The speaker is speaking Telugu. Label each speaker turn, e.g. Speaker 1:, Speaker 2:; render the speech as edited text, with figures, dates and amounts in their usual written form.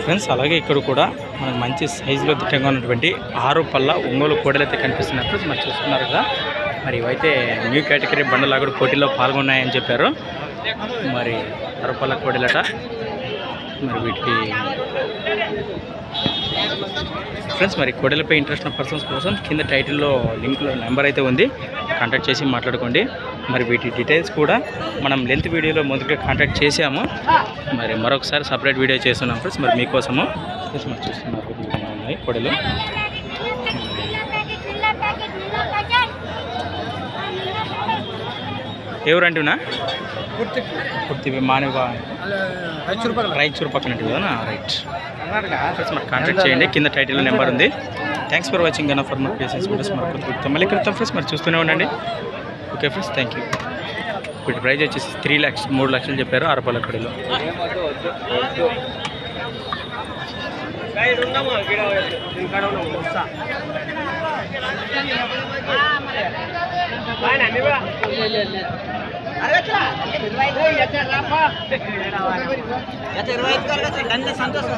Speaker 1: ఫ్రెండ్స్ అలాగే ఇక్కడ కూడా మనకు మంచి సైజులో దిట్టంగా ఉన్నటువంటి 6 పళ్ళ ఒంగోలు కోడలు అయితే కనిపిస్తున్నాయి ఫ్రెండ్స్. మరి చూస్తున్నారు కదా, మరి ఇవైతే న్యూ కేటగిరీ బండలా కూడా పోటీలో పాల్గొన్నాయని చెప్పారు. మరి 6 పళ్ళ కోడలట. మరి వీటికి ఫ్రెండ్స్ మరి కోడలపై ఇంట్రెస్ట్ ఉన్న పర్సన్స్ కోసం కింద టైటిల్లో లింక్లో నెంబర్ అయితే ఉంది, కాంటాక్ట్ చేసి మాట్లాడుకోండి. మరి వీటి డీటెయిల్స్ కూడా మనం లెంత్ వీడియోలో మొదటిగా కాంటాక్ట్ చేసాము. మరి మరొకసారి సపరేట్ వీడియో చేస్తున్నాం ఫ్రెండ్స్ మరి మీకోసము. ఫ్రెండ్స్ మరి చూస్తున్నారు ఉన్నాయి కోడలు. ఎవరంటున్నా పూర్తి మానవ రాయచూరు పక్కన కదా. రైట్ ఫ్రెండ్స్ మరి కాంటాక్ట్ చేయండి, కింద టైటిల్లో నెంబర్ ఉంది. Thanks for watching gun for my patience videos. మరి మళ్ళీ కలుద్దాం ఫ్రెండ్స్. మరి చూస్తూనే ఉండండి. Okay friends, thank you. వీటి ప్రైజ్ వచ్చేసి 3 లక్షలు 3 లక్షలు చెప్పారు 6 పళ్ళ కోడలు.
Speaker 2: సంతోషం